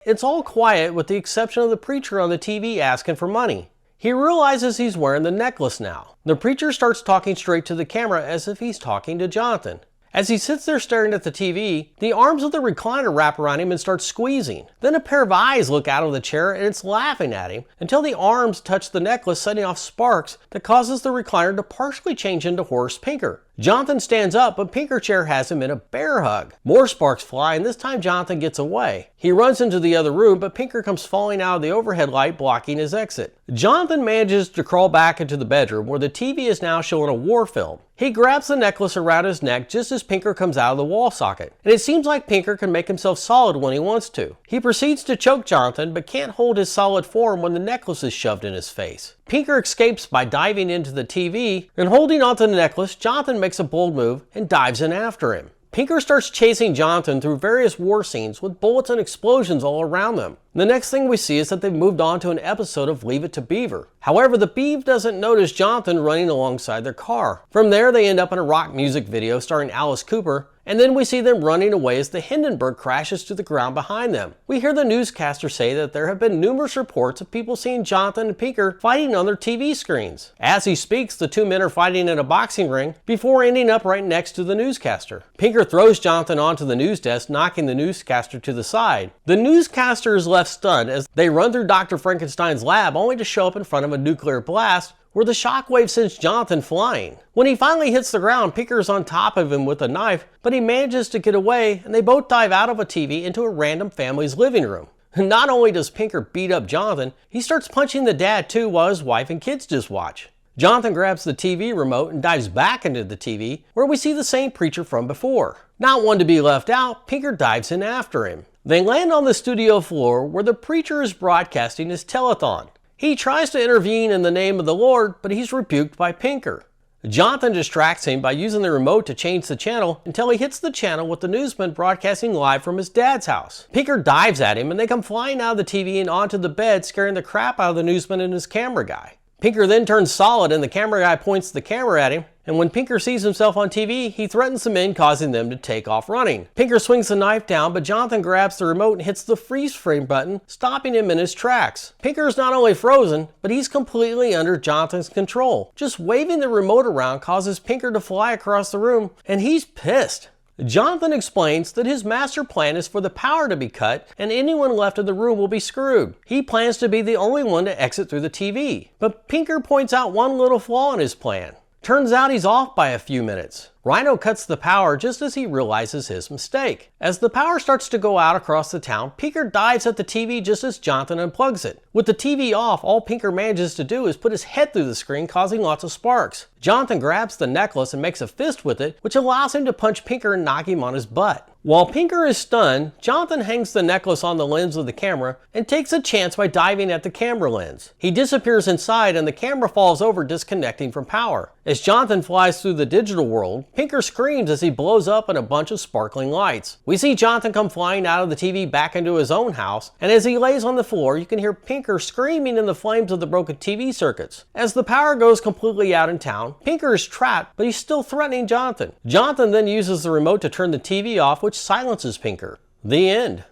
It's all quiet with the exception of the preacher on the TV asking for money. He realizes he's wearing the necklace now. The preacher starts talking straight to the camera as if he's talking to Jonathan. As he sits there staring at the TV, the arms of the recliner wrap around him and start squeezing. Then a pair of eyes look out of the chair and it's laughing at him until the arms touch the necklace, setting off sparks that causes the recliner to partially change into Horace Pinker. Jonathan stands up, but Pinker chair has him in a bear hug. More sparks fly, and this time Jonathan gets away. He runs into the other room, but Pinker comes falling out of the overhead light, blocking his exit. Jonathan manages to crawl back into the bedroom, where the TV is now showing a war film. He grabs the necklace around his neck just as Pinker comes out of the wall socket, and it seems like Pinker can make himself solid when he wants to. He proceeds to choke Jonathan, but can't hold his solid form when the necklace is shoved in his face. Pinker escapes by diving into the TV, and holding onto the necklace, Jonathan makes a bold move and dives in after him. Pinker starts chasing Jonathan through various war scenes with bullets and explosions all around them. The next thing we see is that they've moved on to an episode of Leave It to Beaver. However, the Beav doesn't notice Jonathan running alongside their car. From there, they end up in a rock music video starring Alice Cooper, and then we see them running away as the Hindenburg crashes to the ground behind them. We hear the newscaster say that there have been numerous reports of people seeing Jonathan and Pinker fighting on their TV screens. As he speaks, the two men are fighting in a boxing ring before ending up right next to the newscaster. Pinker throws Jonathan onto the news desk, knocking the newscaster to the side. The newscaster is left stunned as they run through Dr. Frankenstein's lab only to show up in front of a nuclear blast where the shockwave sends Jonathan flying. When he finally hits the ground, Pinker is on top of him with a knife, but he manages to get away and they both dive out of a TV into a random family's living room. Not only does Pinker beat up Jonathan, he starts punching the dad too while his wife and kids just watch. Jonathan grabs the TV remote and dives back into the TV where we see the same preacher from before. Not one to be left out, Pinker dives in after him. They land on the studio floor where the preacher is broadcasting his telethon. He tries to intervene in the name of the Lord, but he's rebuked by Pinker. Jonathan distracts him by using the remote to change the channel until he hits the channel with the newsman broadcasting live from his dad's house. Pinker dives at him and they come flying out of the TV and onto the bed, scaring the crap out of the newsman and his camera guy. Pinker then turns solid and the camera guy points the camera at him, and when Pinker sees himself on TV, he threatens the men, causing them to take off running. Pinker swings the knife down, but Jonathan grabs the remote and hits the freeze frame button, stopping him in his tracks. Pinker is not only frozen, but he's completely under Jonathan's control. Just waving the remote around causes Pinker to fly across the room, and he's pissed. Jonathan explains that his master plan is for the power to be cut and anyone left in the room will be screwed. He plans to be the only one to exit through the TV. But Pinker points out one little flaw in his plan. Turns out he's off by a few minutes. Rhino cuts the power just as he realizes his mistake. As the power starts to go out across the town, Pinker dives at the TV just as Jonathan unplugs it. With the TV off, all Pinker manages to do is put his head through the screen, causing lots of sparks. Jonathan grabs the necklace and makes a fist with it, which allows him to punch Pinker and knock him on his butt. While Pinker is stunned, Jonathan hangs the necklace on the lens of the camera and takes a chance by diving at the camera lens. He disappears inside and the camera falls over, disconnecting from power. As Jonathan flies through the digital world, Pinker screams as he blows up in a bunch of sparkling lights. We see Jonathan come flying out of the TV back into his own house, and as he lays on the floor, you can hear Pinker screaming in the flames of the broken TV circuits. As the power goes completely out in town, Pinker is trapped, but he's still threatening Jonathan. Jonathan then uses the remote to turn the TV off, which silences Pinker. The end.